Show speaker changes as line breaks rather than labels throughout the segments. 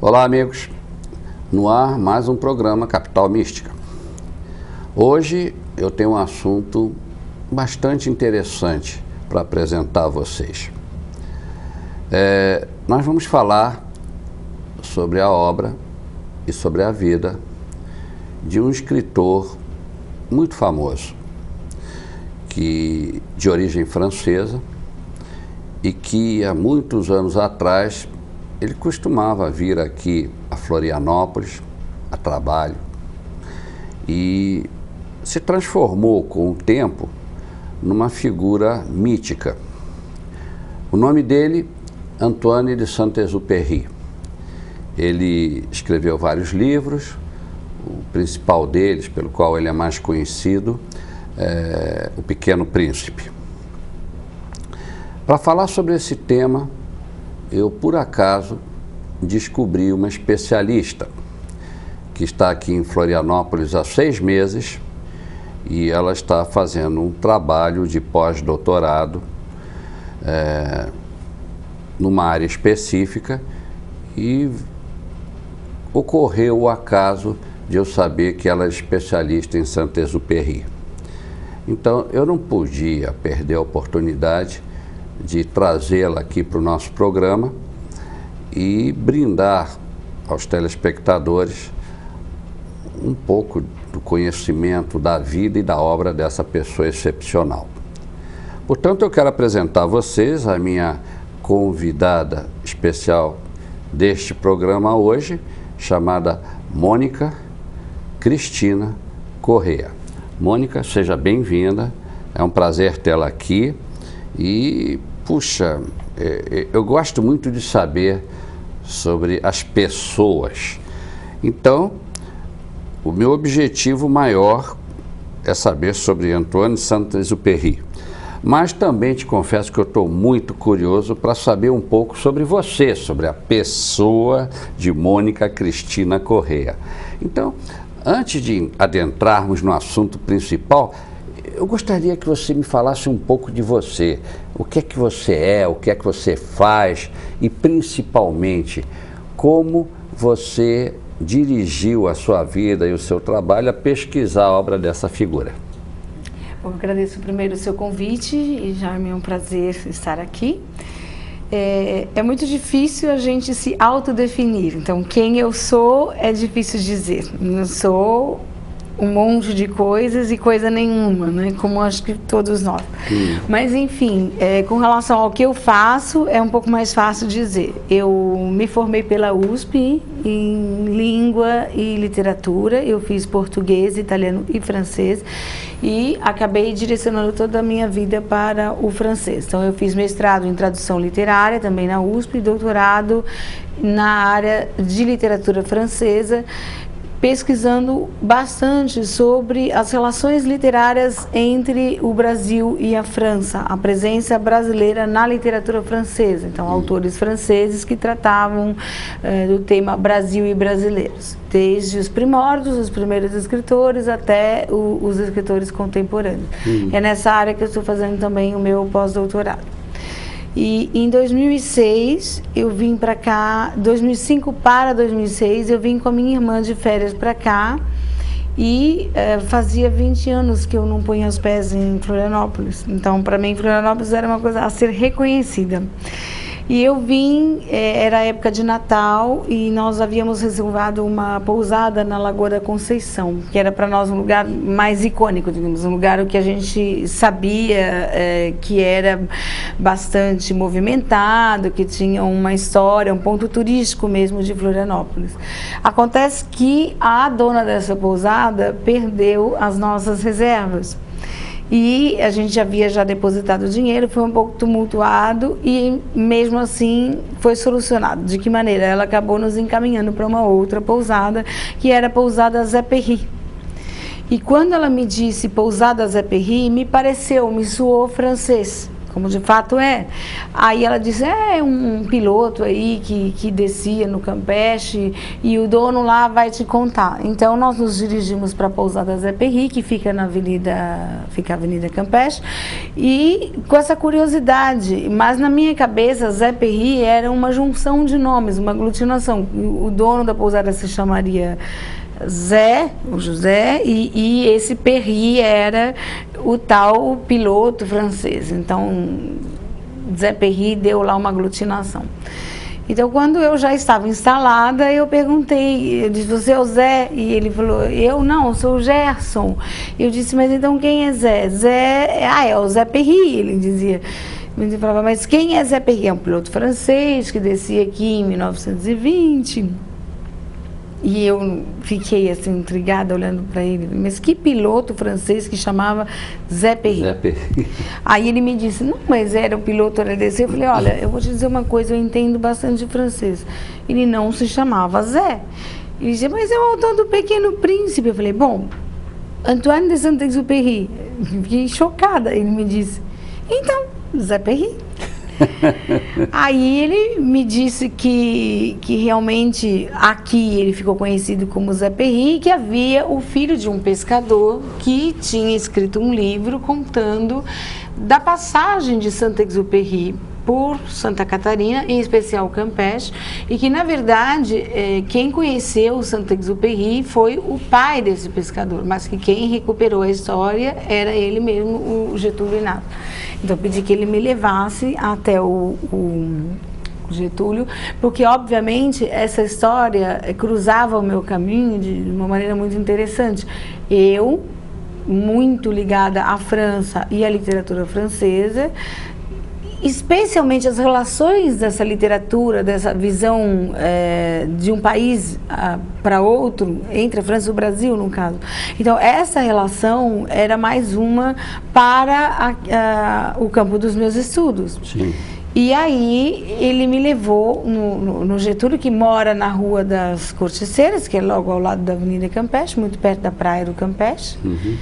Olá, amigos. No ar, mais um programa Capital Mística. Hoje eu tenho um assunto bastante interessante para apresentar a vocês. Nós vamos falar sobre a obra e sobre a vida de um escritor muito famoso, de origem francesa, e que há muitos anos atrás ele costumava vir aqui a Florianópolis a trabalho e se transformou com o tempo numa figura mítica. O nome dele, Antoine de Saint-Exupéry. Ele escreveu vários livros, o principal deles, pelo qual ele é mais conhecido, é O Pequeno Príncipe. Para falar sobre esse tema, eu, por acaso, descobri uma especialista que está aqui em Florianópolis há 6 meses e ela está fazendo um trabalho de pós-doutorado numa área específica, e ocorreu o acaso de eu saber que ela é especialista em Saint-Exupéry. Então, eu não podia perder a oportunidade de trazê-la aqui para o nosso programa e brindar aos telespectadores um pouco do conhecimento da vida e da obra dessa pessoa excepcional. Portanto, eu quero apresentar a vocês a minha convidada especial deste programa hoje, chamada Mônica Cristina Correa. Mônica, seja bem-vinda, é um prazer tê-la aqui. E, puxa, eu gosto muito de saber sobre as pessoas. Então, o meu objetivo maior é saber sobre Antoine de Saint-Exupéry. Mas também te confesso que eu estou muito curioso para saber um pouco sobre você, sobre a pessoa de Mônica Cristina Correa. Então, antes de adentrarmos no assunto principal, eu gostaria que você me falasse um pouco de você. O que é que você é, o que é que você faz e, principalmente, como você dirigiu a sua vida e o seu trabalho a pesquisar a obra dessa figura.
Bom, eu agradeço primeiro o seu convite e já é um prazer estar aqui. É muito difícil a gente se autodefinir, então quem eu sou é difícil dizer. Eu sou um monte de coisas e coisa nenhuma, né? Como acho que todos nós. Mas, enfim, com relação ao que eu faço, é um pouco mais fácil dizer. Eu me formei pela USP em Língua e Literatura, eu fiz português, italiano e francês, e acabei direcionando toda a minha vida para o francês. Então, eu fiz mestrado em tradução literária, também na USP, e doutorado na área de literatura francesa, pesquisando bastante sobre as relações literárias entre o Brasil e a França, a presença brasileira na literatura francesa. Então, autores franceses que tratavam do tema Brasil e brasileiros, desde os primórdios, os primeiros escritores, até os escritores contemporâneos. É nessa área que eu estou fazendo também o meu pós-doutorado. E em 2006 eu vim para cá, 2005 para 2006 eu vim com a minha irmã de férias para cá, e fazia 20 anos que eu não punha os pés em Florianópolis. Então, para mim, Florianópolis era uma coisa a ser reconhecida. E eu vim, era época de Natal, e nós havíamos reservado uma pousada na Lagoa da Conceição, que era para nós um lugar mais icônico, digamos, um lugar que a gente sabia que era bastante movimentado, que tinha uma história, um ponto turístico mesmo de Florianópolis. Acontece que a dona dessa pousada perdeu as nossas reservas. E a gente havia já depositado o dinheiro, foi um pouco tumultuado e mesmo assim foi solucionado. De que maneira? Ela acabou nos encaminhando para uma outra pousada, que era a pousada Zé Perry. E quando ela me disse pousada Zé Perry, me soou francês. como de fato é. Aí ela disse, é um piloto aí que descia no Campeche e o dono lá vai te contar. Então nós nos dirigimos para a pousada Zé Perry, que fica na Avenida Campeche, e com essa curiosidade, mas na minha cabeça Zé Perry era uma junção de nomes, uma aglutinação. O dono da pousada se chamaria Zé, o José, e esse Perry era o tal piloto francês. Então, Zé Perry deu lá uma aglutinação. Então, quando eu já estava instalada, eu perguntei, eu disse, você é o Zé? E ele falou, eu não, eu sou o Gerson. Eu disse, mas então quem é Zé? Zé, é o Zé Perry, ele dizia. Ele falava, mas quem é Zé Perry? É um piloto francês que descia aqui em 1920. E eu fiquei assim, intrigada, olhando para ele. Mas que piloto francês que chamava Zé Perry? Zé Perry. Aí ele me disse, não, mas era o piloto LDC. Eu falei, olha, eu vou te dizer uma coisa, eu entendo bastante de francês. Ele não se chamava Zé. Ele dizia, mas é o autor do Pequeno Príncipe. Eu falei, bom, Antoine de Saint-Exupéry. Fiquei chocada. Ele me disse, então, Zé Perry. Aí ele me disse que realmente aqui ele ficou conhecido como Zé Perry, que havia o filho de um pescador que tinha escrito um livro contando da passagem de Saint-Exupéry por Santa Catarina, em especial Campeche, e que na verdade quem conheceu Saint-Exupéry foi o pai desse pescador, mas que quem recuperou a história era ele mesmo, o Getúlio Inácio. Então eu pedi que ele me levasse até o Getúlio, porque obviamente essa história cruzava o meu caminho de uma maneira muito interessante. Eu, muito ligada à França e à literatura francesa, especialmente as relações dessa literatura, dessa visão de um país para outro, entre a França e o Brasil, no caso. Então, essa relação era mais uma para o campo dos meus estudos. Sim. E aí, ele me levou no Getúlio, que mora na Rua das Corticeiras, que é logo ao lado da Avenida Campeche, muito perto da praia do Campeche. Uhum.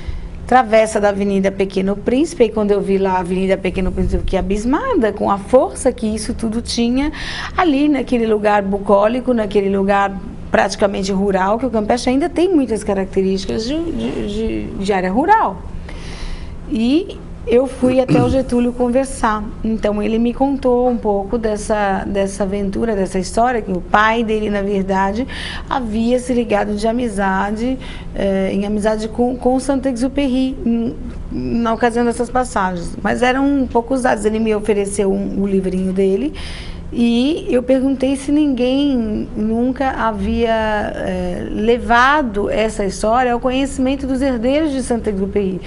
Travessa da Avenida Pequeno Príncipe, e quando eu vi lá a Avenida Pequeno Príncipe, eu fiquei abismada com a força que isso tudo tinha ali naquele lugar bucólico, naquele lugar praticamente rural, que o Campeche ainda tem muitas características de área rural. E eu fui até o Getúlio conversar. Então ele me contou um pouco dessa aventura, dessa história, que o pai dele, na verdade, havia se ligado de amizade, em amizade com Saint-Exupéry, na ocasião dessas passagens. Mas eram poucos dados. Ele me ofereceu o livrinho dele, e eu perguntei se ninguém nunca havia levado essa história ao conhecimento dos herdeiros de Saint-Exupéry.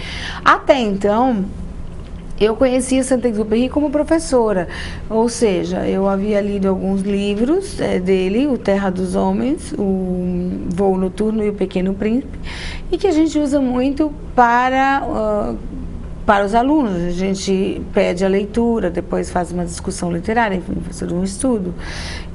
Até então, eu conhecia Saint-Exupéry como professora, ou seja, eu havia lido alguns livros dele, O Terra dos Homens, O Voo Noturno e O Pequeno Príncipe, e que a gente usa muito para os alunos. A gente pede a leitura, depois faz uma discussão literária, enfim, faz um estudo.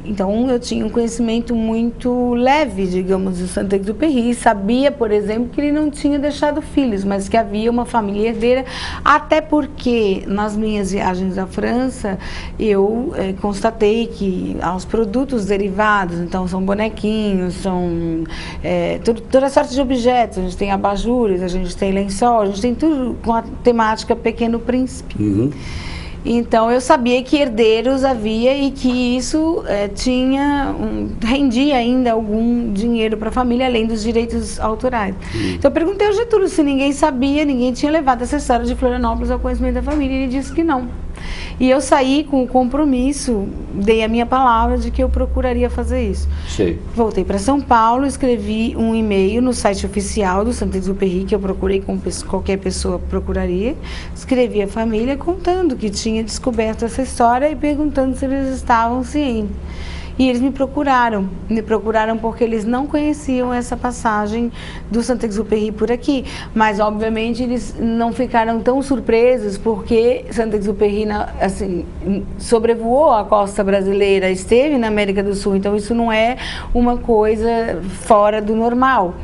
Então, eu tinha um conhecimento muito leve, digamos, do Saint-Exupéry. Sabia, por exemplo, que ele não tinha deixado filhos, mas que havia uma família herdeira, até porque, nas minhas viagens à França, eu constatei que aos produtos derivados, então são bonequinhos, são toda sorte de objetos, a gente tem abajures, a gente tem lençol, a gente tem tudo com a temática Pequeno Príncipe. Uhum. Então, eu sabia que herdeiros havia e que isso rendia ainda algum dinheiro para a família, além dos direitos autorais. Então, eu perguntei ao Getúlio se ninguém sabia, ninguém tinha levado essa história de Florianópolis ao conhecimento da família, e ele disse que não. E eu saí com o compromisso, dei a minha palavra de que eu procuraria fazer isso. Sim. Voltei para São Paulo, escrevi um e-mail no site oficial do Saint-Exupéry, que eu procurei como qualquer pessoa procuraria. Escrevi à família contando que tinha descoberto essa história e perguntando se eles estavam cientes. E eles me procuraram porque eles não conheciam essa passagem do Saint-Exupéry por aqui. Mas, obviamente, eles não ficaram tão surpresos porque Saint-Exupéry, assim, sobrevoou a costa brasileira, esteve na América do Sul, então isso não é uma coisa fora do normal.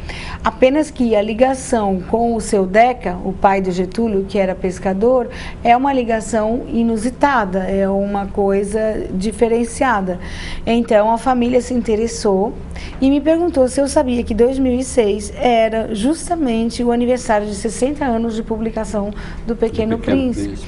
Apenas que a ligação com o seu Deca, o pai de Getúlio, que era pescador, é uma ligação inusitada, é uma coisa diferenciada. Então a família se interessou e me perguntou se eu sabia que 2006 era justamente o aniversário de 60 anos de publicação do Pequeno Príncipe.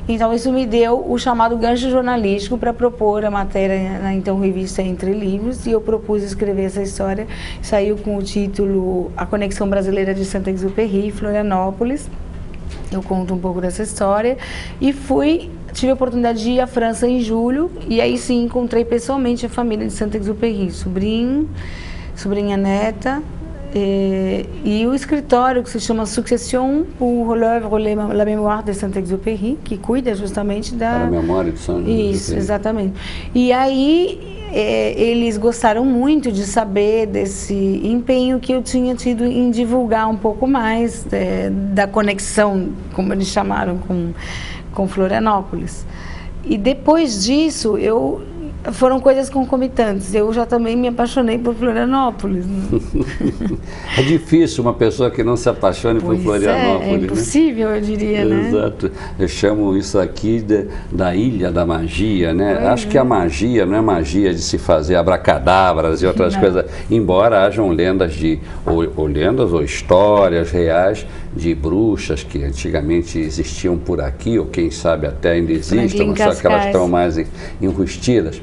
Então isso me deu o chamado gancho jornalístico para propor a matéria na então revista Entre Livros, e eu propus escrever essa história. Saiu com o título A Conexão Brasileira de Saint-Exupéry, Florianópolis. Eu conto um pouco dessa história e tive a oportunidade de ir à França em julho, e aí sim encontrei pessoalmente a família de Saint-Exupéry, sobrinha neta, e o escritório que se chama Succession pour l'œuvre la mémoire de Saint-Exupéry, que cuida justamente da
memória de Saint-Exupéry.
Isso, exatamente. E aí eles gostaram muito de saber desse empenho que eu tinha tido em divulgar um pouco mais da conexão, como eles chamaram, com Florianópolis. E depois disso, foram coisas concomitantes. Eu já também me apaixonei por Florianópolis.
É difícil uma pessoa que não se apaixone por Florianópolis.
É impossível, né? Eu diria, né?
Exato. Eu chamo isso aqui da Ilha da Magia, né? Acho que a magia não é magia de se fazer abracadabras e outras coisas, embora hajam lendas ou histórias reais de bruxas que antigamente existiam por aqui, ou quem sabe até ainda existem, só que elas estão mais enrustidas.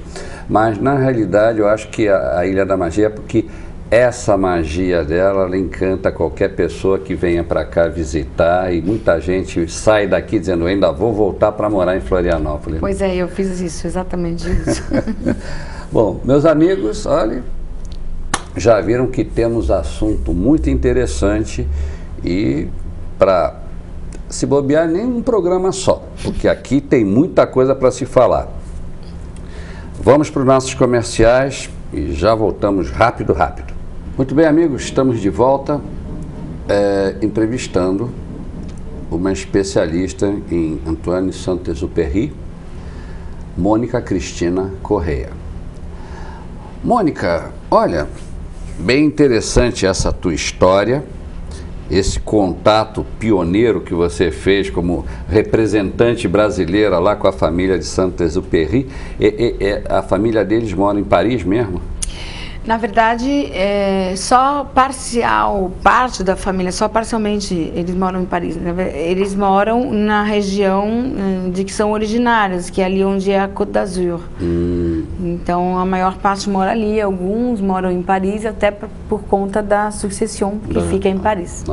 Mas, na realidade, eu acho que a Ilha da Magia é porque essa magia dela, ela encanta qualquer pessoa que venha para cá visitar, e muita gente sai daqui dizendo, ainda vou voltar para morar em Florianópolis.
Pois é, eu fiz isso, exatamente isso.
Bom, meus amigos, olha, já viram que temos assunto muito interessante, e para se bobear nem um programa só, porque aqui tem muita coisa para se falar. Vamos para os nossos comerciais e já voltamos rápido. Muito bem, amigos, estamos de volta entrevistando uma especialista em Antoine Saint-Exupéry, Mônica Cristina Correia. Mônica, olha, bem interessante essa tua história, esse contato pioneiro que você fez como representante brasileira lá com a família de Saint-Exupéry. A família deles mora em Paris mesmo?
Na verdade, só parte da família, só parcialmente eles moram em Paris. Eles moram na região de que são originários, que é ali onde é a Côte d'Azur. Então, a maior parte mora ali, alguns moram em Paris, até por conta da Succession, que fica em Paris.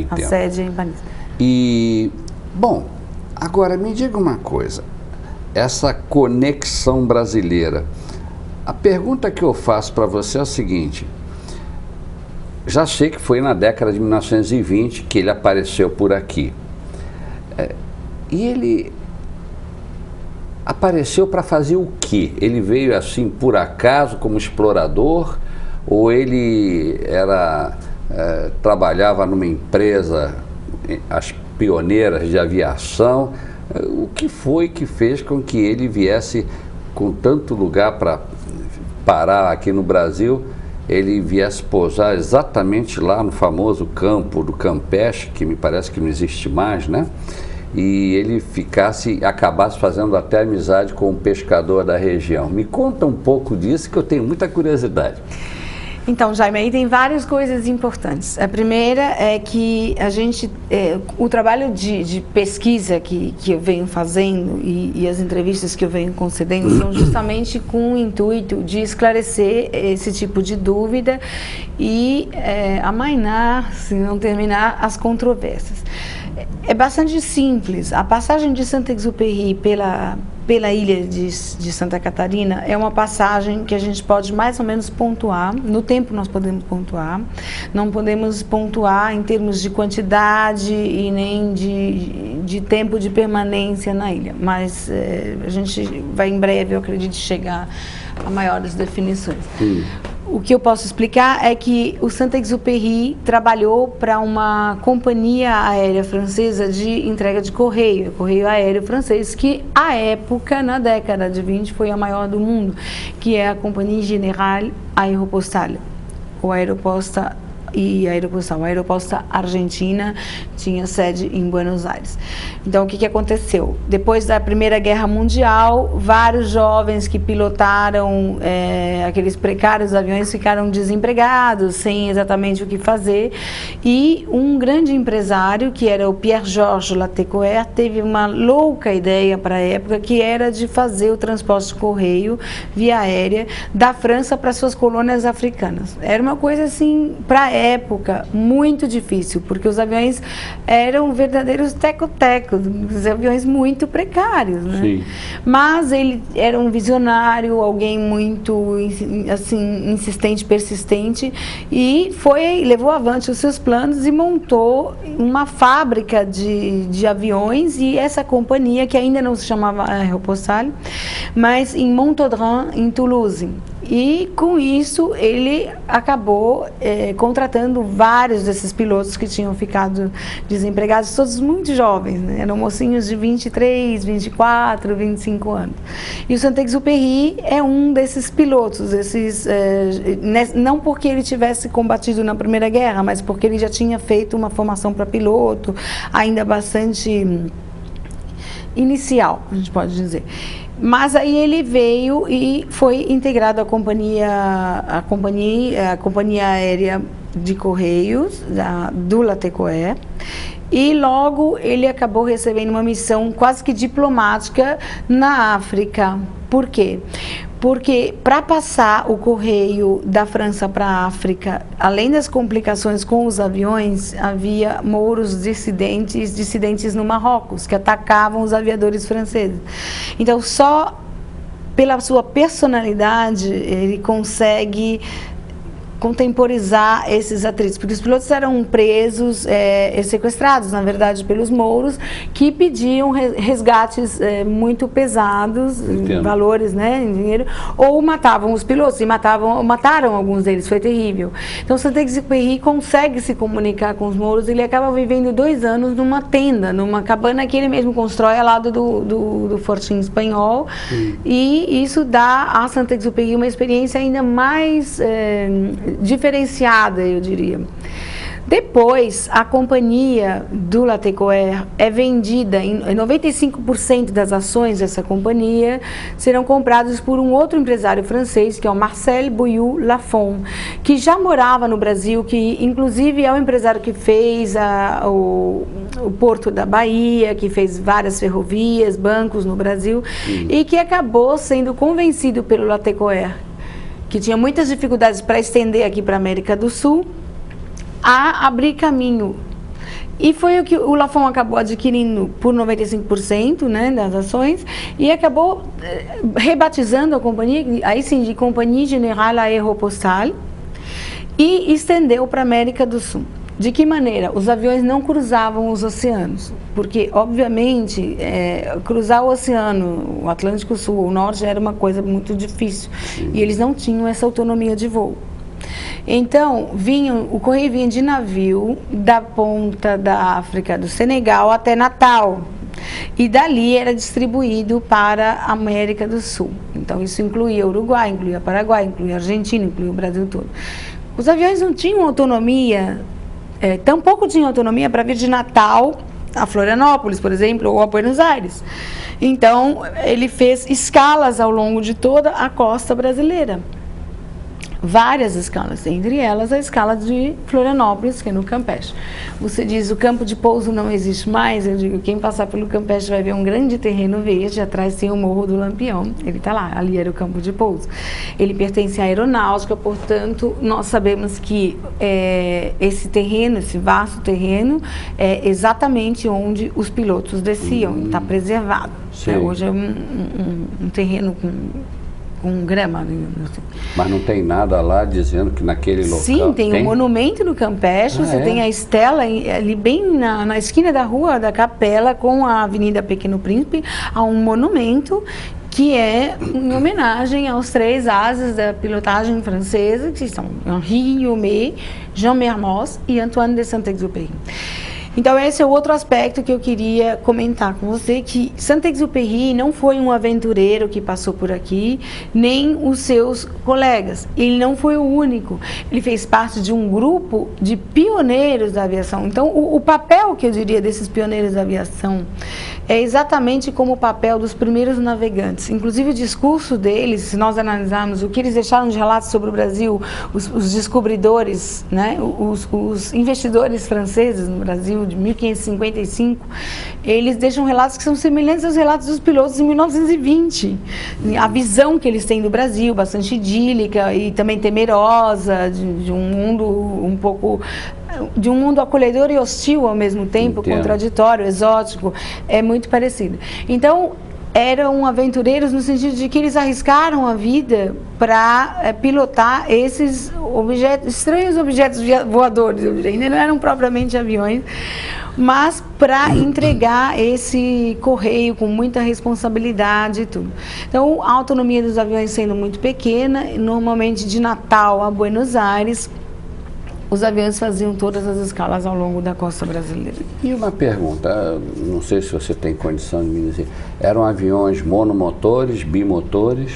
A sede é em Paris.
E, bom, agora me diga uma coisa, essa conexão brasileira. A pergunta que eu faço para você é a seguinte: já sei que foi na década de 1920 que ele apareceu por aqui. E ele apareceu para fazer o quê? Ele veio assim por acaso como explorador? Ou ele trabalhava numa empresa, as pioneiras de aviação? O que foi que fez com que ele viesse com tanto lugar para parar aqui no Brasil, ele viesse pousar exatamente lá no famoso campo do Campeche, que me parece que não existe mais, né? E ele acabasse fazendo até amizade com um pescador da região. Me conta um pouco disso, que eu tenho muita curiosidade.
Então, Jaime, aí tem várias coisas importantes. A primeira é que o trabalho de pesquisa que eu venho fazendo e as entrevistas que eu venho concedendo são justamente com o intuito de esclarecer esse tipo de dúvida e amainar, se não terminar, as controvérsias. É bastante simples. A passagem de Saint-Exupéry pela ilha de Santa Catarina é uma passagem que a gente pode mais ou menos pontuar. No tempo nós podemos pontuar, não podemos pontuar em termos de quantidade e nem de tempo de permanência na ilha, mas a gente vai em breve, eu acredito, chegar a maiores definições. O que eu posso explicar é que o Saint-Exupéry trabalhou para uma companhia aérea francesa de entrega de correio aéreo francês, que à época, na década de 20, foi a maior do mundo, que é a Compagnie Générale Aéropostale, ou Aeroposta e Aeropostal. A Aeroposta Argentina tinha sede em Buenos Aires. Então, o que aconteceu? Depois da Primeira Guerra Mundial, vários jovens que pilotaram aqueles precários aviões ficaram desempregados, sem exatamente o que fazer, e um grande empresário, que era o Pierre-Georges Latécoère, teve uma louca ideia para a época, que era de fazer o transporte de correio via aérea da França para suas colônias africanas. Era uma coisa assim, para a época, muito difícil, porque os aviões eram verdadeiros teco-tecos, os aviões muito precários, né?
Sim.
Mas ele era um visionário, alguém muito assim, insistente, persistente, e levou avante os seus planos e montou uma fábrica de aviões, e essa companhia, que ainda não se chamava Aéropostale, mas em Montaudran, em Toulouse. E com isso ele acabou contratando vários desses pilotos que tinham ficado desempregados, todos muito jovens, né? Eram mocinhos de 23, 24, 25 anos. E o Saint-Exupéry é um desses pilotos, não porque ele tivesse combatido na Primeira Guerra, mas porque ele já tinha feito uma formação para piloto, ainda bastante inicial, a gente pode dizer. Mas aí ele veio e foi integrado à companhia aérea de correios do Latécoère, e logo ele acabou recebendo uma missão quase que diplomática na África. Por quê? Porque para passar o correio da França para a África, além das complicações com os aviões, havia mouros dissidentes no Marrocos, que atacavam os aviadores franceses. Então, só pela sua personalidade, ele consegue contemporizar esses atritos, porque os pilotos eram presos, sequestrados, na verdade, pelos mouros, que pediam resgates muito pesados, em valores, né, em dinheiro, ou matavam os pilotos, e mataram alguns deles, foi terrível. Então, Saint-Exupéry consegue se comunicar com os mouros, ele acaba vivendo 2 anos numa tenda, numa cabana que ele mesmo constrói ao lado do fortinho espanhol, e isso dá a Saint-Exupéry uma experiência ainda mais diferenciada, eu diria. Depois, a companhia do Latécoère é vendida, em 95% das ações dessa companhia serão compradas por um outro empresário francês, que é o Marcel Boulloux-Lafon, que já morava no Brasil, que inclusive é o empresário que fez o Porto da Bahia, que fez várias ferrovias, bancos no Brasil, e que acabou sendo convencido pelo Latécoère, que tinha muitas dificuldades para estender aqui para a América do Sul, a abrir caminho. E foi o que o Lafon acabou adquirindo por 95%, né, das ações, e acabou rebatizando a companhia, aí sim, de Compagnie Générale Aéropostale, e estendeu para a América do Sul. De que maneira? Os aviões não cruzavam os oceanos, porque, obviamente, cruzar o oceano, o Atlântico Sul ou o Norte, era uma coisa muito difícil, e eles não tinham essa autonomia de voo. Então, o correio vinha de navio da ponta da África, do Senegal, até Natal, e dali era distribuído para a América do Sul. Então, isso incluía Uruguai, incluía Paraguai, incluía Argentina, incluía o Brasil todo. Os aviões não tinham autonomia, tampouco tinham autonomia para vir de Natal a Florianópolis, por exemplo, ou a Buenos Aires. Então, ele fez escalas ao longo de toda a costa brasileira. Várias escalas, entre elas a escala de Florianópolis, que é no Campeche. Você diz, o campo de pouso não existe mais? Eu digo, quem passar pelo Campeche vai ver um grande terreno verde, atrás tem o Morro do Lampião, ele está lá, ali era o campo de pouso. Ele pertence à aeronáutica, portanto, nós sabemos que esse terreno, esse vasto terreno, é exatamente onde os pilotos desciam, está preservado. Hoje é um terreno com grama, assim.
Mas não tem nada lá dizendo que naquele local...
Sim, tem um monumento no Campeche, você tem a estela ali bem na esquina da rua da Capela, com a Avenida Pequeno Príncipe, há um monumento que é em homenagem aos 3 ases da pilotagem francesa, que são Henri Guillaumet, Jean Mermoz e Antoine de Saint-Exupéry. Então esse é o outro aspecto que eu queria comentar com você, que Saint-Exupéry não foi um aventureiro que passou por aqui, nem os seus colegas. Ele não foi o único. Ele fez parte de um grupo de pioneiros da aviação. Então o papel que eu diria desses pioneiros da aviação é exatamente como o papel dos primeiros navegantes. Inclusive o discurso deles, se nós analisarmos o que eles deixaram de relatos sobre o Brasil, os descobridores, né, os investidores franceses no Brasil, de 1555, eles deixam relatos que são semelhantes aos relatos dos pilotos em 1920. A visão que eles têm do Brasil, bastante idílica e também temerosa, de um mundo de um mundo acolhedor e hostil ao mesmo tempo,
Entendo.
Contraditório, exótico, é muito parecido. Então, eram aventureiros no sentido de que eles arriscaram a vida para pilotar esses estranhos objetos voadores, eu diria. Ainda não eram propriamente aviões, mas para entregar esse correio com muita responsabilidade e tudo. Então, a autonomia dos aviões sendo muito pequena, normalmente de Natal a Buenos Aires, os aviões faziam todas as escalas ao longo da costa brasileira.
E uma pergunta, não sei se você tem condição de me dizer, eram aviões monomotores, bimotores?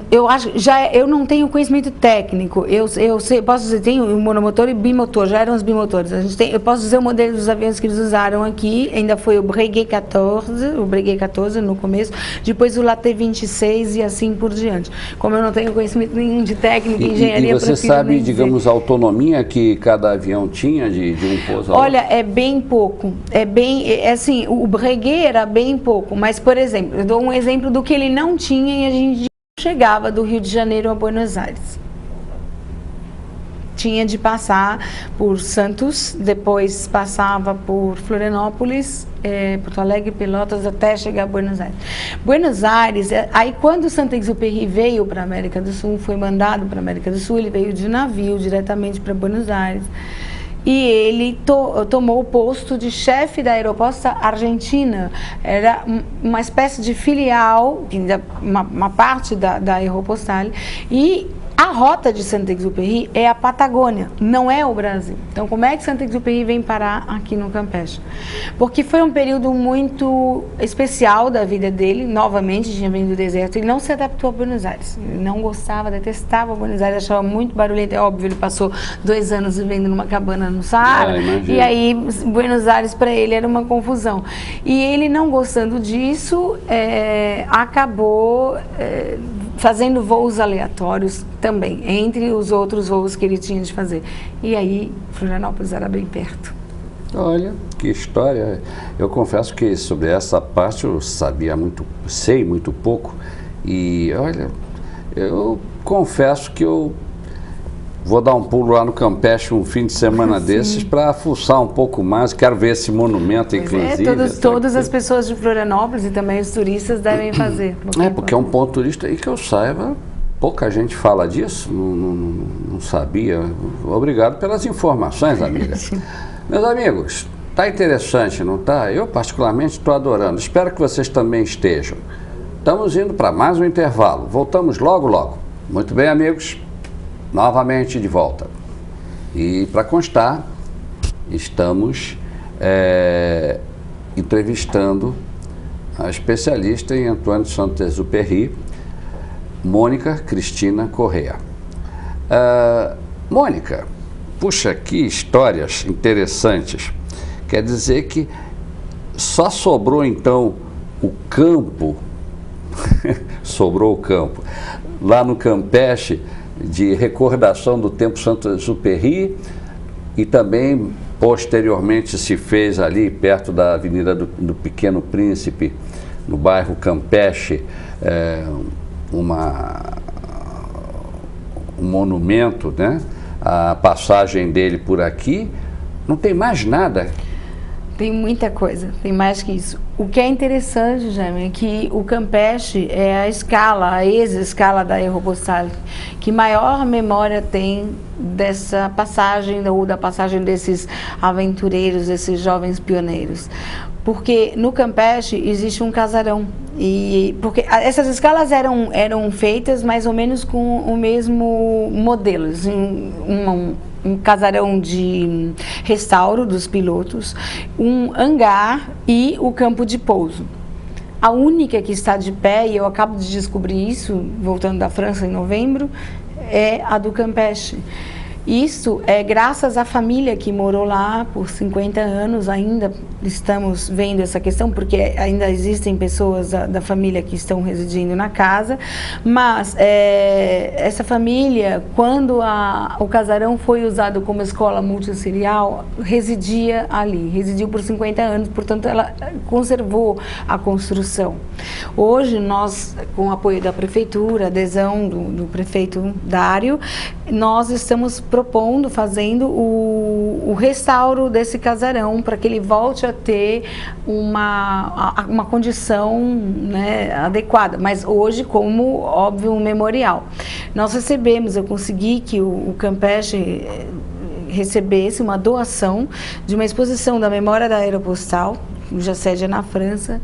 Eu acho, eu não tenho conhecimento técnico, eu sei, posso dizer, tem o monomotor e bimotor, já eram os bimotores. Eu posso dizer o modelo dos aviões que eles usaram aqui, ainda foi o Breguet 14 no começo, depois o Laté 26 e assim por diante. Como eu não tenho conhecimento nenhum de técnica e engenharia...
E você sabe, digamos, a autonomia que cada avião tinha de um pouso ao outro?
Olha, é bem pouco, assim, o Breguet era bem pouco, mas, por exemplo, eu dou um exemplo do que ele não tinha e a gente chegava do Rio de Janeiro a Buenos Aires. Tinha de passar por Santos, depois passava por Florianópolis, Porto Alegre, Pelotas, até chegar a Buenos Aires. Buenos Aires, aí quando Saint-Exupéry veio para a América do Sul, foi mandado para a América do Sul, ele veio de navio diretamente para Buenos Aires. E ele tomou o posto de chefe da Aeroposta Argentina. Era uma espécie de filial, uma parte da Aeropostal. E a rota de Saint-Exupéry é a Patagônia, não é o Brasil. Então, como é que Saint-Exupéry vem parar aqui no Campeche? Porque foi um período muito especial da vida dele, novamente, tinha vindo do deserto, ele não se adaptou a Buenos Aires. Ele não gostava, detestava Buenos Aires, achava muito barulhento. É óbvio, ele passou 2 anos vivendo numa cabana no Saara, e aí Buenos Aires para ele era uma confusão. E ele, não gostando disso, acabou fazendo voos aleatórios também, entre os outros voos que ele tinha de fazer. E aí, Florianópolis era bem perto.
Olha, que história. Eu confesso que sobre essa parte eu sei muito pouco. E, olha, eu confesso que eu vou dar um pulo lá no Campeche um fim de semana desses para fuçar um pouco mais. Quero ver esse monumento, inclusive.
Todas as pessoas de Florianópolis e também os turistas devem fazer.
Porque é um ponto turístico e que eu saiba, pouca gente fala disso, não sabia. Obrigado pelas informações, amiga. Meus amigos, tá interessante, não tá? Eu particularmente estou adorando. Espero que vocês também estejam. Estamos indo para mais um intervalo. Voltamos logo, logo. Muito bem, amigos. Novamente de volta. E para constar, estamos entrevistando a especialista em Antoine de Saint-Exupéry, Mônica Cristina Correa. Mônica, puxa, que histórias interessantes. Quer dizer que só sobrou então o campo, sobrou o campo, lá no Campeche, de recordação do tempo Saint-Exupéry, e também posteriormente se fez ali perto da Avenida do Pequeno Príncipe, no bairro Campeche, um monumento, né? A passagem dele por aqui. Não tem mais nada.
Tem muita coisa, tem mais que isso. O que é interessante, Jaime, é que o Campeche é a escala, a ex-escala da Aeropostale, que maior memória tem dessa passagem, ou da passagem desses aventureiros, desses jovens pioneiros. Porque no Campeche existe um casarão, e porque essas escalas eram feitas mais ou menos com o mesmo modelo, assim, um casarão de restauro dos pilotos, um hangar e o campo de pouso. A única que está de pé, e eu acabo de descobrir isso, voltando da França em novembro, é a do Campeche. Isso é graças à família que morou lá por 50 anos, ainda estamos vendo essa questão, porque ainda existem pessoas da família que estão residindo na casa, mas essa família, quando o casarão foi usado como escola multisserial, residia ali, residiu por 50 anos, portanto ela conservou a construção. Hoje nós, com o apoio da prefeitura, adesão do prefeito Dário, nós estamos propondo, fazendo o restauro desse casarão para que ele volte a ter uma condição, né, adequada, mas hoje como, óbvio, um memorial. Nós recebemos, eu consegui que o Campeche recebesse uma doação de uma exposição da memória da Aeropostale, cuja sede é na França,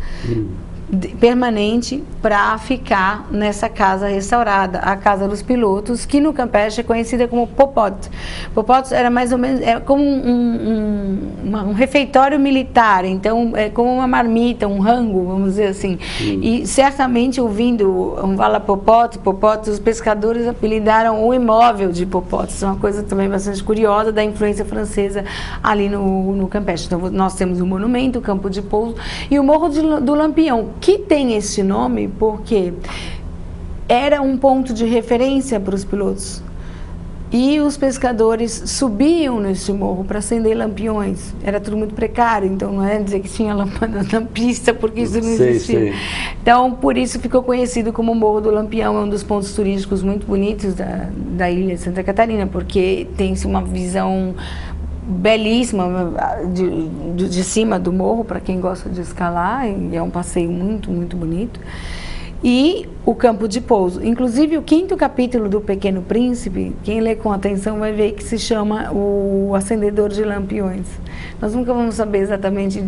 permanente, para ficar nessa casa restaurada, a Casa dos Pilotos, que no Campeche é conhecida como Popote. Popote era mais ou menos como um refeitório militar, então é como uma marmita, um rango, vamos dizer assim. E certamente, ouvindo um fala Popote, os pescadores apelidaram o imóvel de Popote. Isso é uma coisa também bastante curiosa da influência francesa ali no Campeche. Então nós temos o monumento, o campo de pouso e o Morro do Lampião, que tem esse nome porque era um ponto de referência para os pilotos. E os pescadores subiam nesse morro para acender lampiões. Era tudo muito precário, então não é dizer que tinha lâmpada na pista, porque isso não existia. Sei. Então, por isso ficou conhecido como Morro do Lampião. É um dos pontos turísticos muito bonitos da ilha de Santa Catarina, porque tem-se uma visão belíssima de cima do morro, para quem gosta de escalar, e é um passeio muito, muito bonito. E o campo de pouso. Inclusive, o 5º capítulo do Pequeno Príncipe, quem lê com atenção vai ver que se chama o Acendedor de Lampiões. Nós nunca vamos saber exatamente,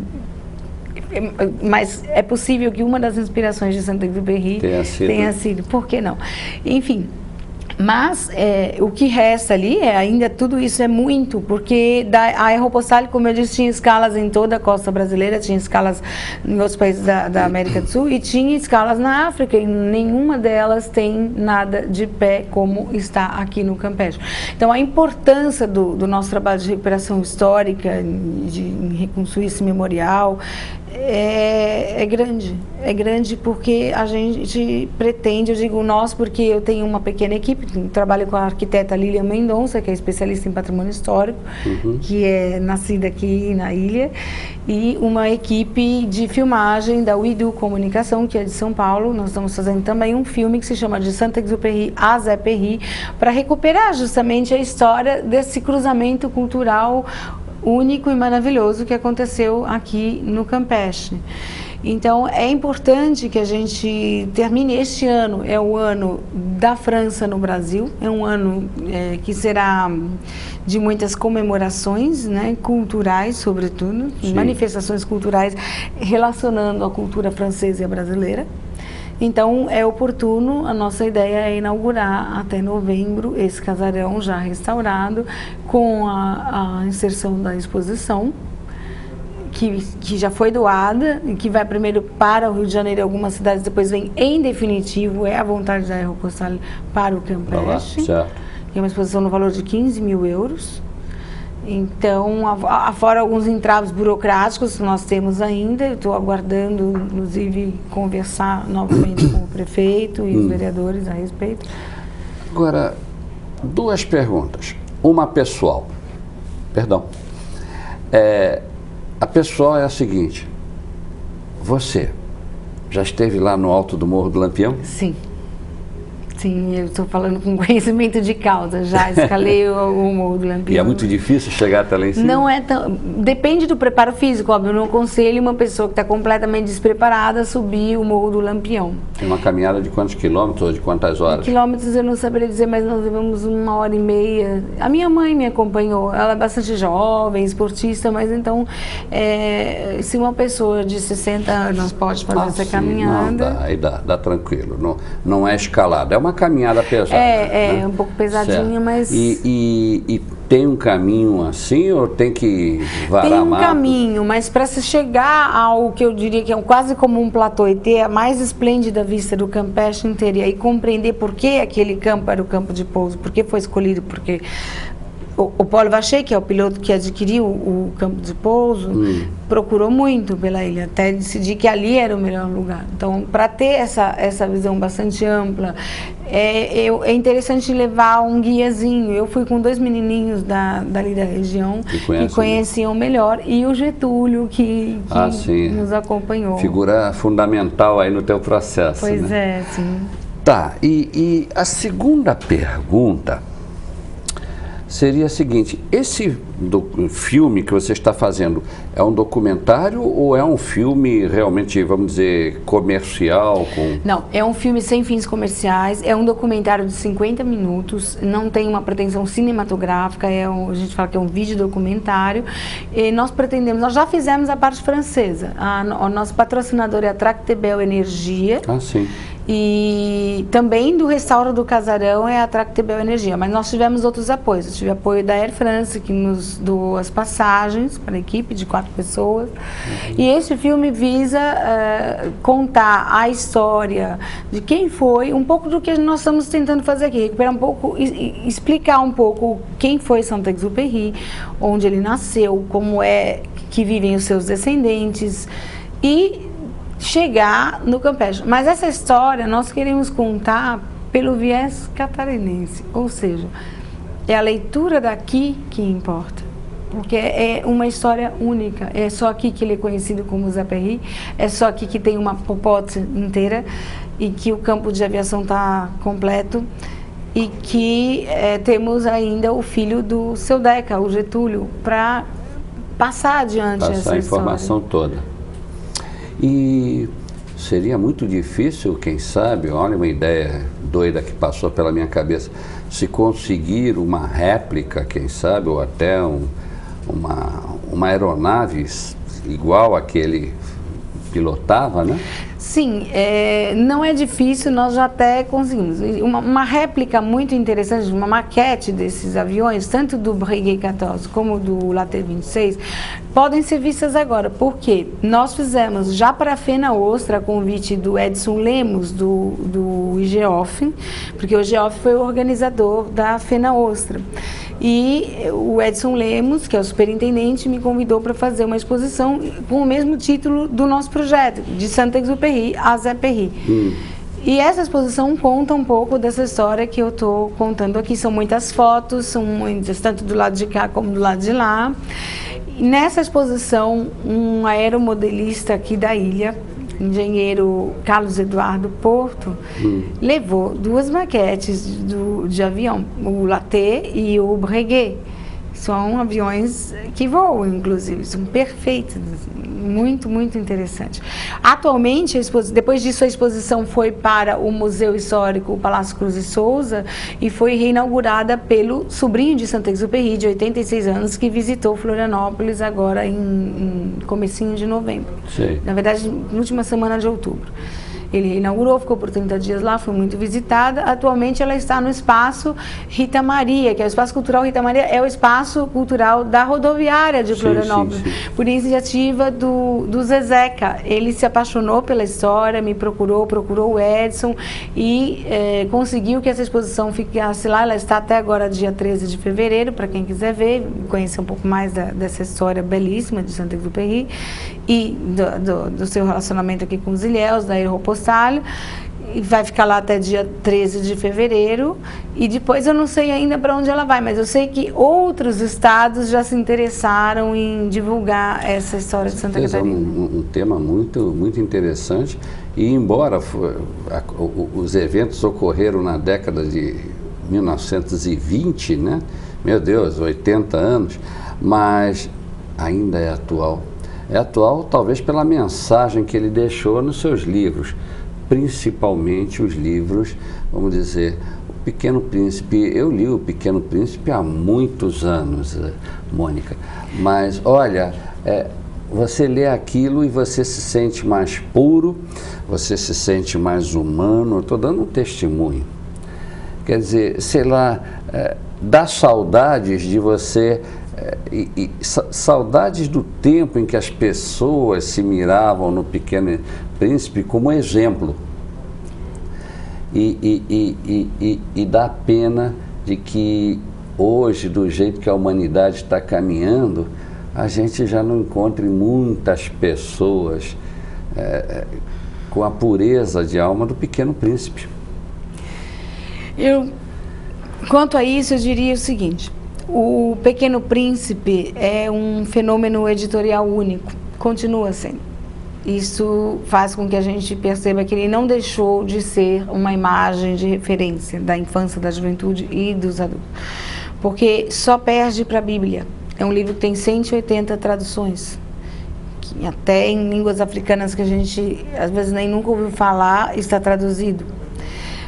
mas é possível que uma das inspirações de Saint-Exupéry tenha sido. Por que não? Enfim. Mas o que resta ali, ainda tudo isso é muito, porque a Aeropostale, como eu disse, tinha escalas em toda a costa brasileira, tinha escalas em outros países da América do Sul e tinha escalas na África, e nenhuma delas tem nada de pé como está aqui no Campeche. Então a importância do nosso trabalho de recuperação histórica, de reconstruir esse memorial, é grande porque a gente pretende, eu digo nós porque eu tenho uma pequena equipe, trabalho com a arquiteta Lilian Mendonça, que é especialista em patrimônio histórico, que é nascida aqui na ilha, e uma equipe de filmagem da Uidu Comunicação, que é de São Paulo. Nós estamos fazendo também um filme que se chama de Saint-Exupéry a Zé Perry, para recuperar justamente a história desse cruzamento cultural único e maravilhoso que aconteceu aqui no Campeche. Então é importante que a gente termine este ano, é o ano da França no Brasil, é um ano que será de muitas comemorações, né, culturais sobretudo, Sim. manifestações culturais relacionando a cultura francesa e a brasileira. Então é oportuno, a nossa ideia é inaugurar até novembro esse casarão já restaurado, com a inserção da exposição, que já foi doada, e que vai primeiro para o Rio de Janeiro e algumas cidades, depois vem em definitivo, é a vontade da Aeropostale para o Campeche, que é uma exposição no valor de 15 mil euros. Então, fora alguns entraves burocráticos que nós temos ainda, eu estou aguardando, inclusive, conversar novamente com o prefeito e os vereadores a respeito.
Agora, 2 perguntas. Uma pessoal. Perdão. A pessoal é a seguinte: você já esteve lá no alto do Morro do Lampião?
Sim. Sim, eu estou falando com conhecimento de causa, já escalei o Morro do Lampião.
E é muito difícil chegar até lá em cima?
Não é tão... Depende do preparo físico, óbvio. Eu não aconselho uma pessoa que está completamente despreparada a subir o Morro do Lampião.
Tem uma caminhada de quantos quilômetros ou de quantas horas?
Quilômetros eu não saberia dizer, mas nós levamos 1h30. A minha mãe me acompanhou, ela é bastante jovem, esportista, mas então, se uma pessoa de 60 anos pode fazer essa caminhada...
Não, dá tranquilo, não é escalada, é uma caminhada pesada.
É um pouco pesadinha, certo. Mas...
E tem um caminho assim ou tem que varar
Tem um
mato?
caminho, mas para se chegar ao que eu diria que é quase como um platô e ter a mais esplêndida vista do Campeche inteiro e aí compreender por que aquele campo era o campo de pouso, por que foi escolhido, porque... O Paulo Vacher, que é o piloto que adquiriu o campo de pouso, procurou muito pela ilha, até decidir que ali era o melhor lugar. Então, para ter essa visão bastante ampla, é interessante levar um guiazinho. Eu fui com 2 menininhos dali da região, que conheciam melhor, e o Getúlio, que nos acompanhou.
Figura fundamental aí no teu processo.
Pois
né?
é, sim.
Tá, e a segunda pergunta... seria a seguinte, esse filme que você está fazendo é um documentário ou é um filme realmente, vamos dizer, comercial?
Não, é um filme sem fins comerciais, é um documentário de 50 minutos, não tem uma pretensão cinematográfica, a gente fala que é um vídeo documentário, e nós já fizemos a parte francesa, o nosso patrocinador é a Tractebel Energia.
Ah, sim.
E também do Restauro do Casarão é a Tractebel Energia, mas nós tivemos outros apoios. Eu tive apoio da Air France, que nos doou as passagens para a equipe de 4 pessoas. E esse filme visa contar a história de quem foi, um pouco do que nós estamos tentando fazer aqui, recuperar um pouco, explicar um pouco quem foi Saint-Exupéry, onde ele nasceu, como é que vivem os seus descendentes e chegar no Campeche. Mas essa história nós queremos contar pelo viés catarinense, ou seja, é a leitura daqui que importa, porque é uma história única, é só aqui que ele é conhecido como Exupéry, é só aqui que tem uma popote inteira e que o campo de aviação está completo e que temos ainda o filho do seu Deca, o Getúlio, para passar adiante essa história.
Passar a informação toda. E seria muito difícil, quem sabe, olha uma ideia doida que passou pela minha cabeça, se conseguir uma réplica, quem sabe, ou até uma aeronave igual a que ele pilotava, né?
Sim, não é difícil, nós já até conseguimos. Uma réplica muito interessante, uma maquete desses aviões, tanto do Breguet 14 como do Laté 26, podem ser vistas agora, porque nós fizemos já para a FENA Ostra, a convite do Edson Lemos, do IGEOF, porque o IGEOF foi o organizador da FENA Ostra. E o Edson Lemos, que é o superintendente, me convidou para fazer uma exposição com o mesmo título do nosso projeto, de Saint-Exupéry a Exupéry. E essa exposição conta um pouco dessa história que eu estou contando aqui. São muitas fotos, são muitas, tanto do lado de cá como do lado de lá. E nessa exposição, um aeromodelista aqui da ilha, engenheiro Carlos Eduardo Porto, levou 2 maquetes de avião, o Laté e o Breguet. São aviões que voam, inclusive, são perfeitos, muito, muito interessante. Atualmente, depois disso, a exposição foi para o Museu Histórico Palácio Cruz e Souza e foi reinaugurada pelo sobrinho de Saint-Exupéry, de 86 anos, que visitou Florianópolis agora em comecinho de novembro.
Sim.
Na verdade, na última semana de outubro. Ele inaugurou, ficou por 30 dias lá, foi muito visitada. Atualmente ela está no Espaço Rita Maria, que é o Espaço Cultural Rita Maria, é o espaço cultural da rodoviária de Florianópolis, sim. Por iniciativa do Zezeca. Ele se apaixonou pela história, me procurou o Edson e conseguiu que essa exposição ficasse lá. Ela está até agora, dia 13 de fevereiro, para quem quiser ver, conhecer um pouco mais dessa história belíssima de Saint-Exupéry e do seu relacionamento aqui com os ilhéus, da Aeropostal. E vai ficar lá até dia 13 de fevereiro e depois eu não sei ainda para onde ela vai, mas eu sei que outros estados já se interessaram em divulgar essa história de Santa Catarina.
Um tema muito, muito interessante E embora os eventos ocorreram na década de 1920, né? Meu Deus, 80 anos, mas ainda é atual. É atual talvez pela mensagem que ele deixou nos seus livros, principalmente os livros, vamos dizer, O Pequeno Príncipe. Eu li O Pequeno Príncipe há muitos anos, Mônica, mas olha, você lê aquilo e você se sente mais puro, você se sente mais humano. Eu estou dando um testemunho. Quer dizer, sei lá, dá saudades de você, saudades do tempo em que as pessoas se miravam no Pequeno Príncipe como exemplo. E dá pena de que hoje, do jeito que a humanidade está caminhando, a gente já não encontre muitas pessoas com a pureza de alma do Pequeno Príncipe.
Quanto a isso, eu diria o seguinte: o Pequeno Príncipe é um fenômeno editorial único, continua sendo. Isso faz com que a gente perceba que ele não deixou de ser uma imagem de referência da infância, da juventude e dos adultos, porque só perde para a Bíblia. É um livro que tem 180 traduções, que até em línguas africanas que a gente às vezes nem nunca ouviu falar, está traduzido.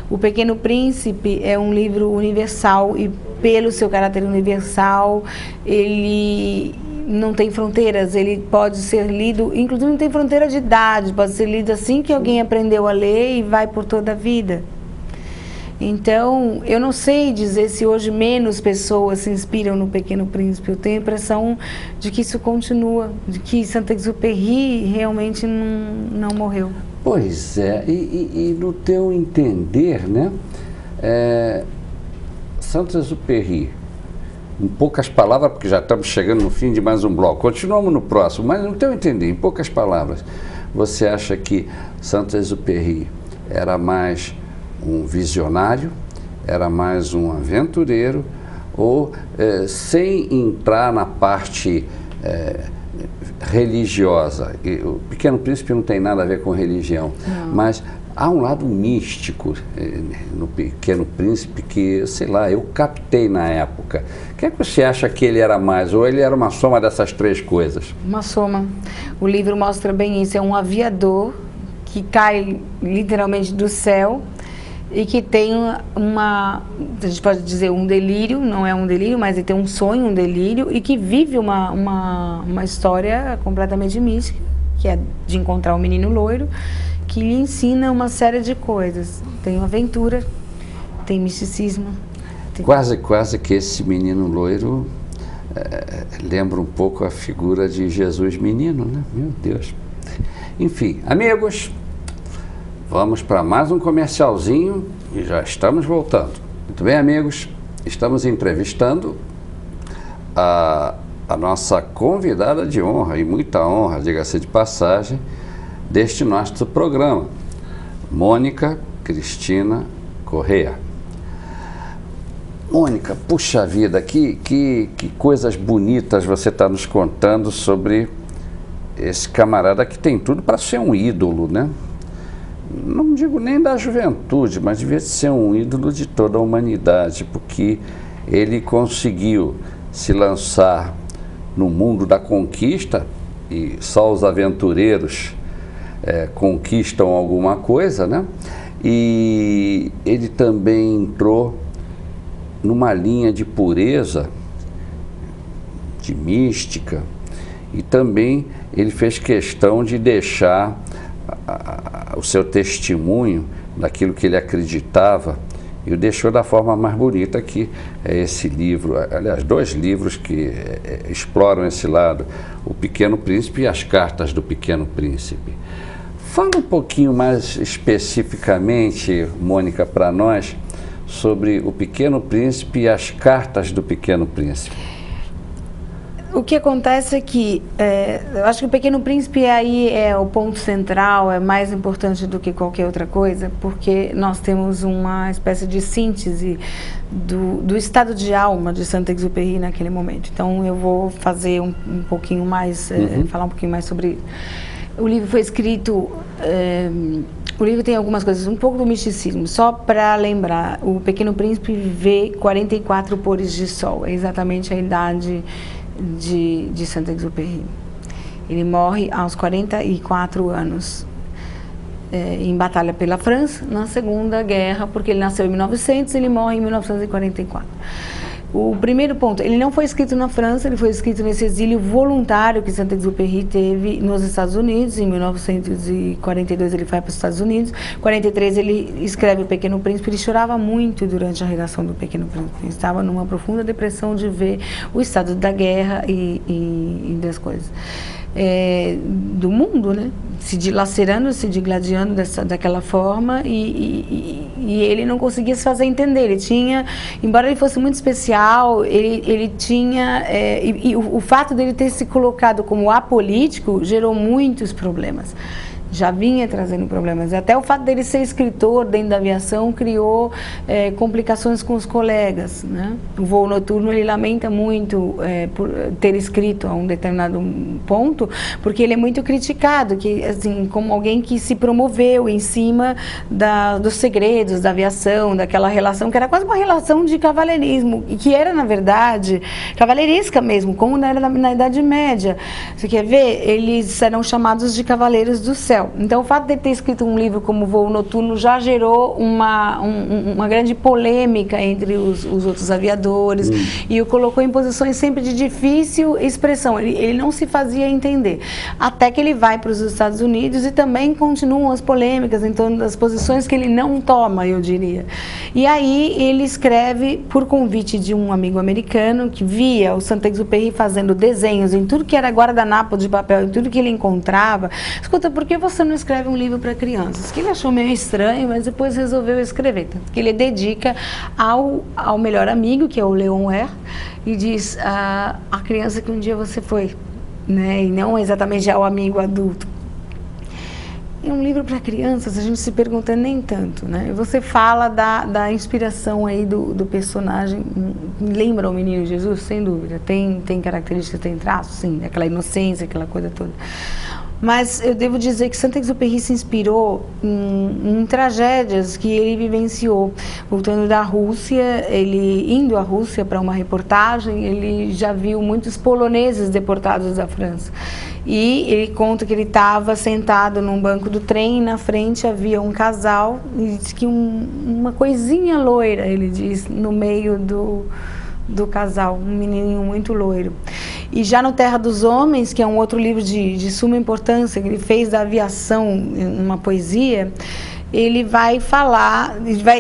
O Pequeno Príncipe é um livro universal e, pelo seu caráter universal, ele não tem fronteiras. Ele pode ser lido, inclusive não tem fronteira de idade, pode ser lido assim que alguém aprendeu a ler e vai por toda a vida. Então, eu não sei dizer se hoje menos pessoas se inspiram no Pequeno Príncipe. Eu tenho a impressão de que isso continua, de que Saint-Exupéry realmente não morreu.
Pois é, e no teu entender, né, Saint-Exupéry, em poucas palavras, porque já estamos chegando no fim de mais um bloco, continuamos no próximo, mas no teu entender, em poucas palavras, você acha que Saint-Exupéry era mais um visionário, era mais um aventureiro, ou sem entrar na parte religiosa? O Pequeno Príncipe não tem nada a ver com religião, mas há um lado místico no Pequeno Príncipe que, sei lá, eu captei na época. O que é que você acha que ele era mais? Ou ele era uma soma dessas três coisas?
Uma soma. O livro mostra bem isso. É um aviador que cai literalmente do céu e que tem a gente pode dizer um delírio, não é um delírio, mas ele tem um sonho, um delírio, e que vive uma história completamente mística, que é de encontrar um menino loiro, que lhe ensina uma série de coisas. Tem aventura, tem misticismo.
Quase que esse menino loiro lembra um pouco a figura de Jesus menino, né? Meu Deus. Enfim, amigos, vamos para mais um comercialzinho e já estamos voltando. Muito bem, amigos, estamos entrevistando a nossa convidada de honra, e muita honra, diga-se de passagem, deste nosso programa, Mônica Cristina Correia. Mônica, puxa vida, que coisas bonitas você está nos contando sobre esse camarada que tem tudo para ser um ídolo, né? Não digo nem da juventude, mas devia ser um ídolo de toda a humanidade, porque ele conseguiu se lançar no mundo da conquista, e só os aventureiros conquistam alguma coisa, né? E ele também entrou numa linha de pureza, de mística, e também ele fez questão de deixar o seu testemunho daquilo que ele acreditava, e o deixou da forma mais bonita, que é esse livro, aliás, dois livros que exploram esse lado, O Pequeno Príncipe e As Cartas do Pequeno Príncipe. Fala um pouquinho mais especificamente, Mônica, para nós, sobre O Pequeno Príncipe e As Cartas do Pequeno Príncipe.
O que acontece é que, eu acho que O Pequeno Príncipe aí é o ponto central, é mais importante do que qualquer outra coisa, porque nós temos uma espécie de síntese do estado de alma de Saint-Exupéry naquele momento. Então eu vou fazer um pouquinho mais, falar um pouquinho mais sobre isso. O livro foi escrito O livro tem algumas coisas, um pouco do misticismo, só para lembrar, o Pequeno Príncipe vê 44 pôres de sol, é exatamente a idade de Saint-Exupéry. Ele morre aos 44 anos, em batalha pela França, na Segunda Guerra, porque ele nasceu em 1900 e ele morre em 1944. O primeiro ponto, ele não foi escrito na França, ele foi escrito nesse exílio voluntário que Saint-Exupéry teve nos Estados Unidos. Em 1942 ele vai para os Estados Unidos, em 43 ele escreve O Pequeno Príncipe. Ele chorava muito durante a redação do Pequeno Príncipe, ele estava numa profunda depressão de ver o estado da guerra e das coisas. Do mundo, né? Se dilacerando, se digladiando daquela forma e ele não conseguia se fazer entender. Ele tinha, embora ele fosse muito especial, ele tinha, o fato dele ter se colocado como apolítico gerou muitos problemas. Já vinha trazendo problemas. Até o fato dele ser escritor dentro da aviação criou complicações com os colegas, né? O Voo Noturno, ele lamenta muito por ter escrito a um determinado ponto, porque ele é muito criticado, que, assim, como alguém que se promoveu em cima dos segredos da aviação, daquela relação que era quase uma relação de cavaleirismo, e que era, na verdade, cavaleiresca mesmo, como era na Idade Média. Você quer ver? Eles eram chamados de Cavaleiros do Céu. Então, o fato de ele ter escrito um livro como Voo Noturno já gerou uma grande polêmica entre os outros aviadores e o colocou em posições sempre de difícil expressão. Ele não se fazia entender. Até que ele vai para os Estados Unidos e também continuam as polêmicas em torno das posições que ele não toma, eu diria. E aí ele escreve por convite de um amigo americano que via o Saint-Exupéry fazendo desenhos em tudo que era guardanapo de papel, em tudo que ele encontrava. Escuta, por que você não escreve um livro para crianças? Que ele achou meio estranho, mas depois resolveu escrever. Tanto que ele dedica ao melhor amigo, que é o Leon Ware, e diz a criança que um dia você foi, né? E não exatamente ao amigo adulto. É um livro para crianças, a gente se pergunta nem tanto, né? Você fala da inspiração aí do personagem, lembra o Menino Jesus? Sem dúvida, tem características, tem traços, sim, aquela inocência, aquela coisa toda. Mas eu devo dizer que Saint-Exupéry se inspirou em tragédias que ele vivenciou. Voltando da Rússia, ele indo à Rússia para uma reportagem, ele já viu muitos poloneses deportados da França. E ele conta que ele estava sentado num banco do trem e na frente havia um casal e diz que uma coisinha loira, ele diz, no meio do casal, um menininho muito loiro. E já no Terra dos Homens, que é um outro livro de suma importância, que ele fez da aviação, uma poesia, ele vai falar,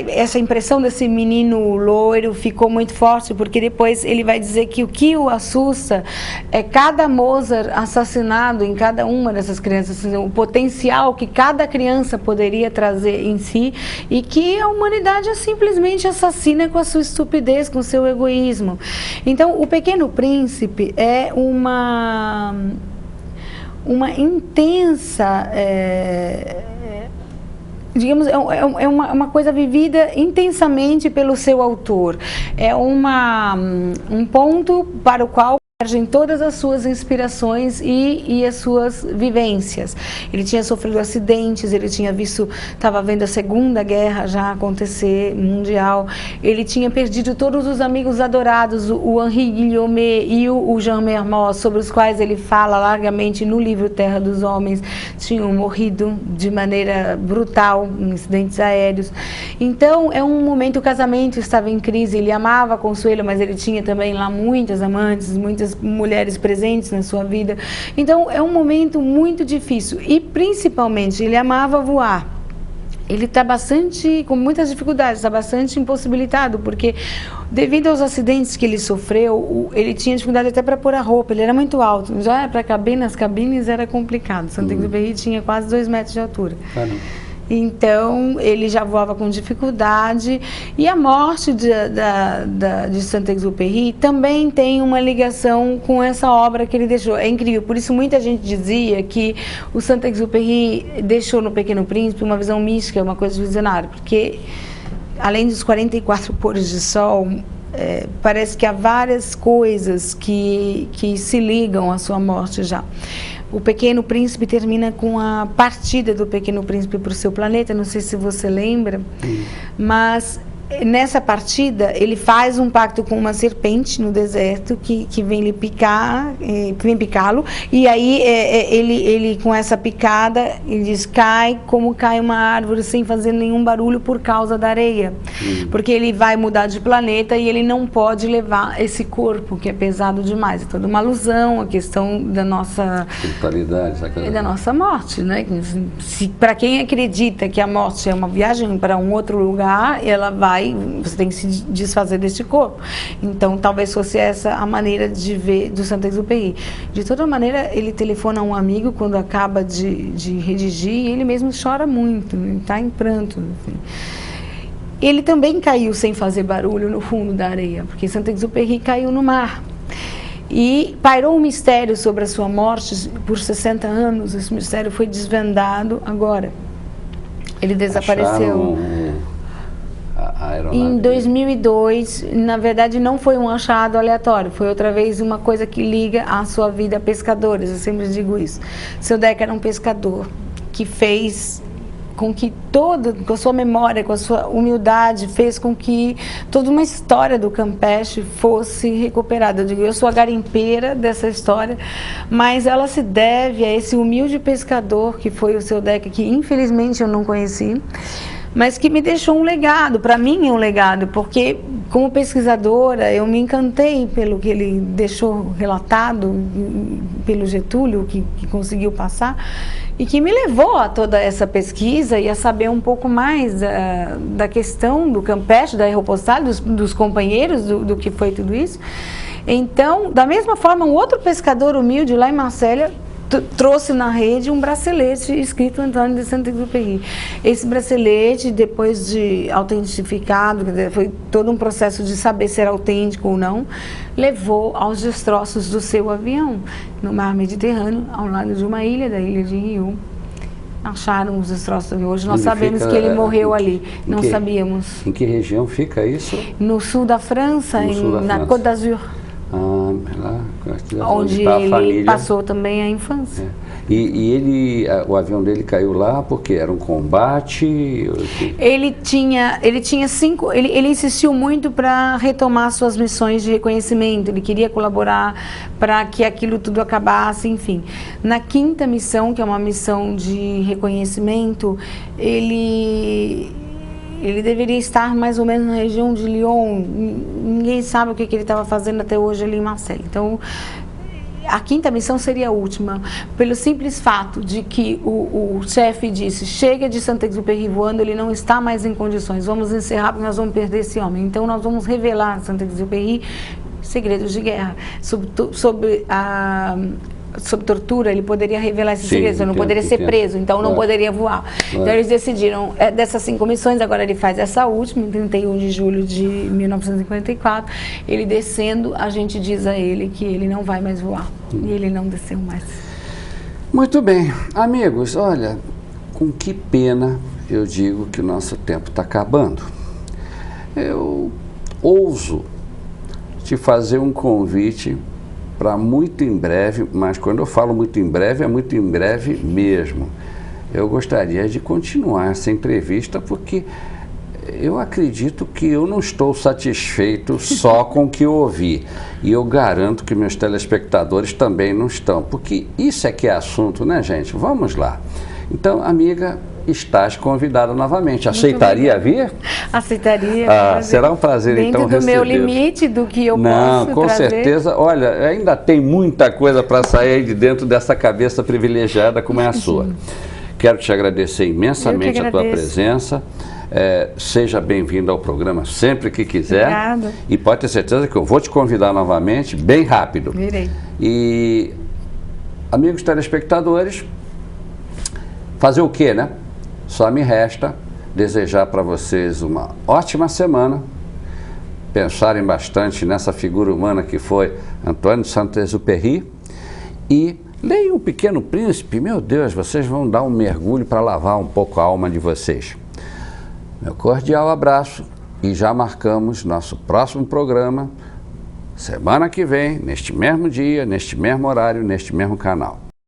essa impressão desse menino loiro ficou muito forte, porque depois ele vai dizer que o que o assusta é cada Mozart assassinado em cada uma dessas crianças, o potencial que cada criança poderia trazer em si, e que a humanidade simplesmente assassina com a sua estupidez, com o seu egoísmo. Então, O Pequeno Príncipe é uma intensa... digamos, é uma coisa vivida intensamente pelo seu autor. É um ponto para o qual em todas as suas inspirações e as suas vivências. Ele tinha sofrido acidentes, ele tinha estava vendo a Segunda Guerra já acontecer, mundial. Ele tinha perdido todos os amigos adorados, o Henri Guillaumet e o Jean Mermoz, sobre os quais ele fala largamente no livro Terra dos Homens, tinham morrido de maneira brutal em acidentes aéreos. Então, é um momento, o casamento estava em crise, ele amava Consuelo, mas ele tinha também lá muitas amantes, muitas mulheres presentes na sua vida. Então, é um momento muito difícil. E, principalmente, ele amava voar. Ele está com muitas dificuldades, está bastante impossibilitado, porque devido aos acidentes que ele sofreu, ele tinha dificuldade até para pôr a roupa, ele era muito alto. Já para caber nas cabines era complicado. Saint-Exupéry tinha quase 2 metros de altura. Então, ele já voava com dificuldade. E a morte de Saint-Exupéry também tem uma ligação com essa obra que ele deixou. É incrível, por isso muita gente dizia que o Saint-Exupéry deixou no Pequeno Príncipe uma visão mística, uma coisa visionária, porque além dos 44 pôres de sol, parece que há várias coisas que se ligam à sua morte já. O Pequeno Príncipe termina com a partida do Pequeno Príncipe para o seu planeta, não sei se você lembra, mas nessa partida ele faz um pacto com uma serpente no deserto que vem lhe picar, vem picá-lo, e aí ele com essa picada, ele diz, cai como cai uma árvore sem fazer nenhum barulho por causa da areia, porque ele vai mudar de planeta e ele não pode levar esse corpo que é pesado demais. É toda uma alusão à questão da nossa da nossa morte, né? Para quem acredita que a morte é uma viagem para um outro lugar, você tem que se desfazer deste corpo. Então, talvez fosse essa a maneira de ver do Saint-Exupéry. De toda maneira, ele telefona a um amigo quando acaba de redigir e ele mesmo chora muito, está em pranto. Assim. Ele também caiu sem fazer barulho no fundo da areia, porque Saint-Exupéry caiu no mar. E pairou um mistério sobre a sua morte por 60 anos. Esse mistério foi desvendado agora. Ele desapareceu. Em 2002, na verdade, não foi um achado aleatório, foi outra vez uma coisa que liga a sua vida a pescadores, eu sempre digo isso. Seu Deca era um pescador que fez com que com a sua memória, com a sua humildade, fez com que toda uma história do Campeche fosse recuperada. Eu digo, eu sou a garimpeira dessa história, mas ela se deve a esse humilde pescador que foi o Seu Deca, que infelizmente eu não conheci, mas que me deixou um legado, para mim é um legado, porque como pesquisadora eu me encantei pelo que ele deixou relatado, pelo Getúlio, que conseguiu passar, e que me levou a toda essa pesquisa e a saber um pouco mais da questão do Campeche, da aeropostal, dos companheiros, do que foi tudo isso. Então, da mesma forma, um outro pescador humilde lá em Marsella trouxe na rede um bracelete escrito Antônio de Saint-Exupéry. Esse bracelete, depois de autentificado, foi todo um processo de saber se era autêntico ou não, levou aos destroços do seu avião no mar Mediterrâneo, ao lado de uma ilha, da ilha de Rio. Acharam os destroços do avião. Hoje nós sabemos que ele morreu ali. Não sabíamos.
Em que região fica isso?
No sul da França, na Côte d'Azur. Onde ele passou também a infância.
O avião dele caiu lá porque era um combate?
Ele insistiu muito para retomar suas missões de reconhecimento, ele queria colaborar para que aquilo tudo acabasse, enfim. Na quinta missão, que é uma missão de reconhecimento, ele deveria estar mais ou menos na região de Lyon. Ninguém sabe o que ele estava fazendo até hoje ali em Marseille. Então, a quinta missão seria a última, pelo simples fato de que o chefe disse, chega de Saint-Exupéry voando, ele não está mais em condições, vamos encerrar porque nós vamos perder esse homem. Então, nós vamos revelar a Saint-Exupéry segredos de guerra, sob tortura, ele poderia revelar esses segredos, não poderia ser preso, então não poderia voar. Então eles decidiram, dessas 5 missões, agora ele faz essa última, em 31 de julho de 1954, ele descendo, a gente diz a ele que ele não vai mais voar, e ele não desceu mais.
Muito bem, amigos, olha, com que pena eu digo que o nosso tempo está acabando. Eu ouso te fazer um convite para muito em breve, mas quando eu falo muito em breve, é muito em breve mesmo. Eu gostaria de continuar essa entrevista porque eu acredito que eu não estou satisfeito só com o que eu ouvi. E eu garanto que meus telespectadores também não estão, porque isso é que é assunto, né, gente? Vamos lá. Então, amiga, estás convidada novamente. Aceitaria vir?
Aceitaria.
Será um prazer, então, receber.
Dentro do meu limite, do que eu posso
Não, com
trazer.
certeza. Olha, ainda tem muita coisa para sair de dentro dessa cabeça privilegiada como é a sua. Quero te agradecer imensamente a tua presença. Seja bem-vindo ao programa sempre que quiser.
Obrigada.
E pode ter certeza que eu vou te convidar novamente, bem rápido.
Virei.
E, amigos telespectadores, fazer o quê, né? Só me resta desejar para vocês uma ótima semana, pensarem bastante nessa figura humana que foi Antônio de Saint-Exupéry e leiam O Pequeno Príncipe. Meu Deus, vocês vão dar um mergulho para lavar um pouco a alma de vocês. Meu cordial abraço e já marcamos nosso próximo programa semana que vem, neste mesmo dia, neste mesmo horário, neste mesmo canal.